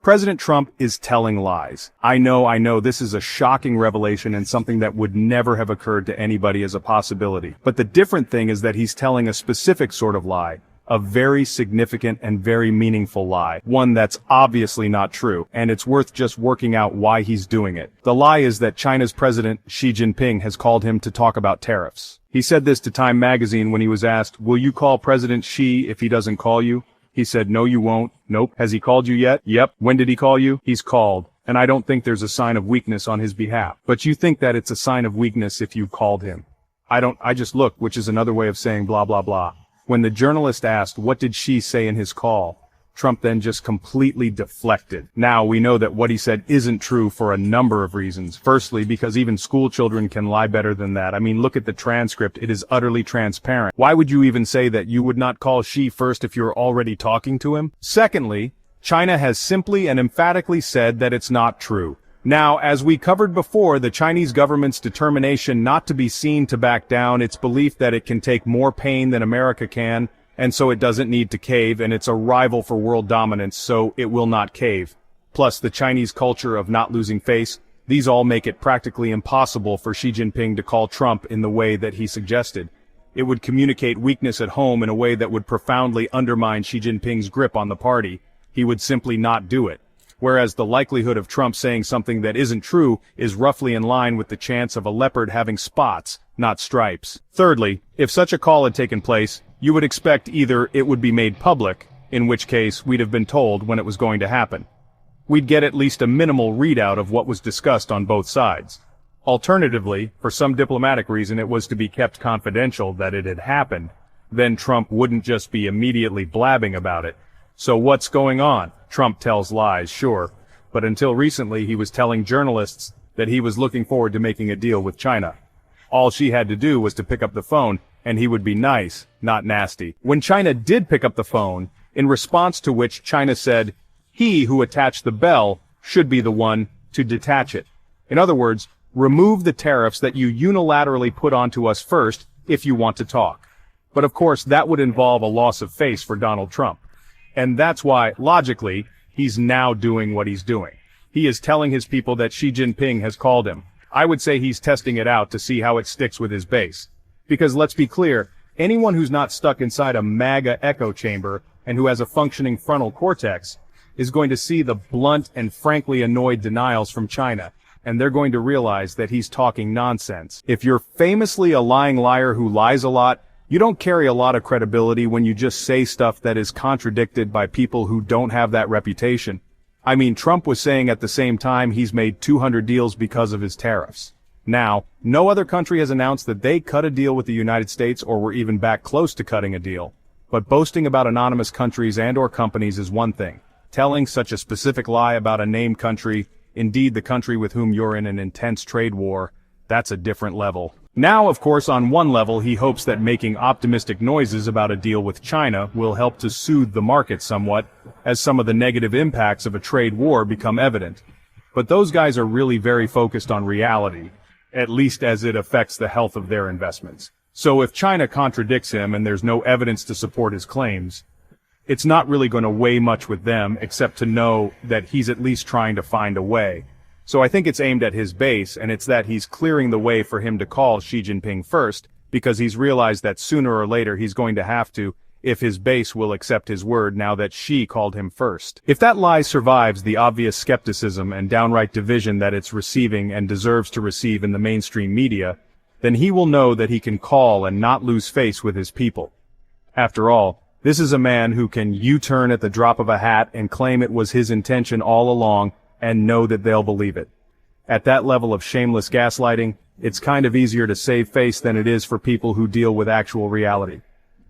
President Trump is telling lies. I know, this is a shocking revelation and something that would never have occurred to anybody as a possibility. But the different thing is that he's telling a specific sort of lie. A very significant and very meaningful lie. One that's obviously not true, and it's worth just working out why he's doing it. The lie is that China's President Xi Jinping has called him to talk about tariffs. He said this to Time magazine when he was asked, "Will you call President Xi if he doesn't call you?" He said, "No, you won't." "Nope." "Has he called you yet?" "Yep." "When did he call you?" "He's called. And I don't think there's a sign of weakness on his behalf." "But you think that it's a sign of weakness if you called him?" I just look, which is another way of saying blah blah blah. When the journalist asked what did Xi say in his call, Trump then just completely deflected. Now we know that what he said isn't true for a number of reasons. Firstly, because even school children can lie better than that. I mean, look at the transcript. It is utterly transparent. Why would you even say that you would not call Xi first if you're already talking to him? Secondly, China has simply and emphatically said that it's not true. Now, as we covered before, the Chinese government's determination not to be seen to back down, its belief that it can take more pain than America can, and so it doesn't need to cave, and it's a rival for world dominance, so it will not cave. Plus, the Chinese culture of not losing face, these all make it practically impossible for Xi Jinping to call Trump in the way that he suggested. It would communicate weakness at home in a way that would profoundly undermine Xi Jinping's grip on the party. He would simply not do it. Whereas the likelihood of Trump saying something that isn't true is roughly in line with the chance of a leopard having spots, not stripes. Thirdly, if such a call had taken place, you would expect either it would be made public, in which case we'd have been told when it was going to happen. We'd get at least a minimal readout of what was discussed on both sides. Alternatively, for some diplomatic reason it was to be kept confidential that it had happened, then Trump wouldn't just be immediately blabbing about it. So what's going on? Trump tells lies, sure, but until recently he was telling journalists that he was looking forward to making a deal with China. All she had to do was to pick up the phone, and he would be nice, not nasty. When China did pick up the phone, in response to which China said, he who attached the bell should be the one to detach it. In other words, remove the tariffs that you unilaterally put onto us first if you want to talk. But of course that would involve a loss of face for Donald Trump. And that's why, logically, he's now doing what he's doing. He is telling his people that Xi Jinping has called him. I would say he's testing it out to see how it sticks with his base. Because let's be clear, anyone who's not stuck inside a MAGA echo chamber and who has a functioning frontal cortex is going to see the blunt and frankly annoyed denials from China, and they're going to realize that he's talking nonsense. If you're famously a lying liar who lies a lot, you don't carry a lot of credibility when you just say stuff that is contradicted by people who don't have that reputation. I mean, Trump was saying at the same time he's made 200 deals because of his tariffs. Now, no other country has announced that they cut a deal with the United States or were even back close to cutting a deal. But boasting about anonymous countries and/or companies is one thing. Telling such a specific lie about a named country, indeed the country with whom you're in an intense trade war, that's a different level. Now, of course, on one level, he hopes that making optimistic noises about a deal with China will help to soothe the market somewhat, as some of the negative impacts of a trade war become evident. But those guys are really very focused on reality, at least as it affects the health of their investments. So if China contradicts him and there's no evidence to support his claims, it's not really going to weigh much with them except to know that he's at least trying to find a way. So I think it's aimed at his base, and it's that he's clearing the way for him to call Xi Jinping first, because he's realized that sooner or later he's going to have to, if his base will accept his word now that Xi called him first. If that lie survives the obvious skepticism and downright division that it's receiving and deserves to receive in the mainstream media, then he will know that he can call and not lose face with his people. After all, this is a man who can U-turn at the drop of a hat and claim it was his intention all along, and know that they'll believe it. At that level of shameless gaslighting, it's kind of easier to save face than it is for people who deal with actual reality.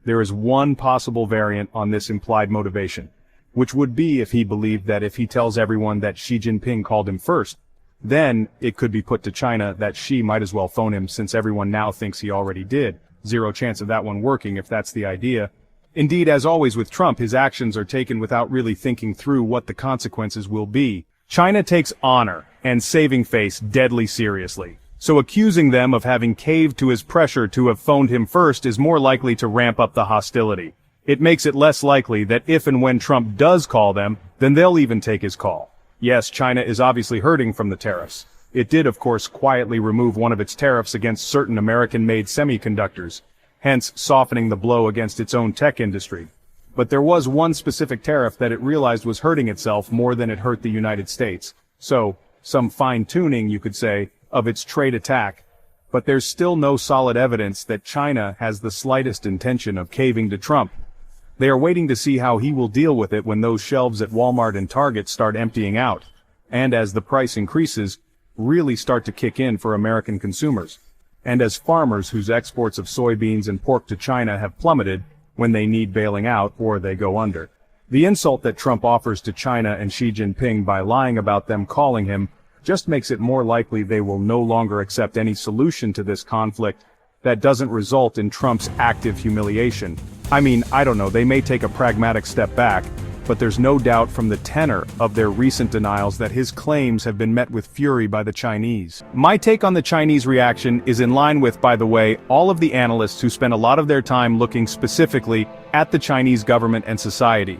There is one possible variant on this implied motivation, which would be if he believed that if he tells everyone that Xi Jinping called him first, then it could be put to China that Xi might as well phone him since everyone now thinks he already did. Zero chance of that one working if that's the idea. Indeed, as always with Trump, his actions are taken without really thinking through what the consequences will be. China takes honor and saving face deadly seriously. So accusing them of having caved to his pressure to have phoned him first is more likely to ramp up the hostility. It makes it less likely that if and when Trump does call them, then they'll even take his call. Yes, China is obviously hurting from the tariffs. It did, of course, quietly remove one of its tariffs against certain American-made semiconductors, hence softening the blow against its own tech industry. But there was one specific tariff that it realized was hurting itself more than it hurt the United States. So, some fine-tuning, you could say, of its trade attack. But there's still no solid evidence that China has the slightest intention of caving to Trump. They are waiting to see how he will deal with it when those shelves at Walmart and Target start emptying out, and as the price increases, really start to kick in for American consumers, and as farmers whose exports of soybeans and pork to China have plummeted when they need bailing out or they go under. The insult that Trump offers to China and Xi Jinping by lying about them calling him just makes it more likely they will no longer accept any solution to this conflict that doesn't result in Trump's active humiliation. I mean, I don't know, they may take a pragmatic step back, but there's no doubt from the tenor of their recent denials that his claims have been met with fury by the Chinese. My take on the Chinese reaction is in line with, by the way, all of the analysts who spend a lot of their time looking specifically at the Chinese government and society.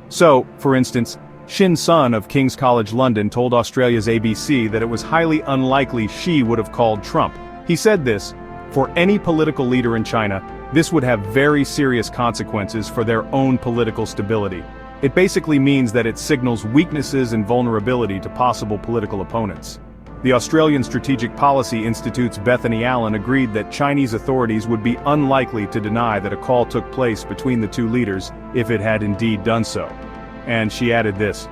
So, for instance, Shin Sun of King's College London told Australia's ABC that it was highly unlikely Xi would have called Trump. He said this, "For any political leader in China, this would have very serious consequences for their own political stability. It basically means that it signals weaknesses and vulnerability to possible political opponents." The Australian Strategic Policy Institute's Bethany Allen agreed that Chinese authorities would be unlikely to deny that a call took place between the two leaders if it had indeed done so. And she added this,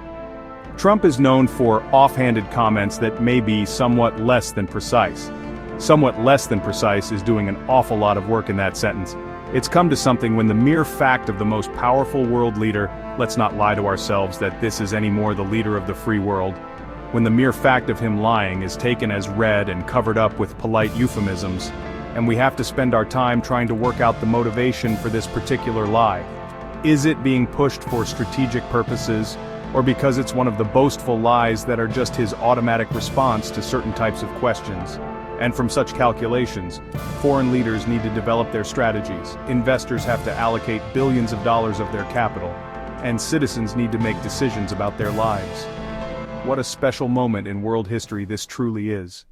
"Trump is known for offhanded comments that may be somewhat less than precise. Somewhat less than precise is doing an awful lot of work in that sentence. It's come to something when the mere fact of the most powerful world leader, let's not lie to ourselves that this is any more the leader of the free world, when the mere fact of him lying is taken as read and covered up with polite euphemisms, and we have to spend our time trying to work out the motivation for this particular lie. Is it being pushed for strategic purposes, or because it's one of the boastful lies that are just his automatic response to certain types of questions? And from such calculations, foreign leaders need to develop their strategies, investors have to allocate billions of dollars of their capital, and citizens need to make decisions about their lives. What a special moment in world history this truly is.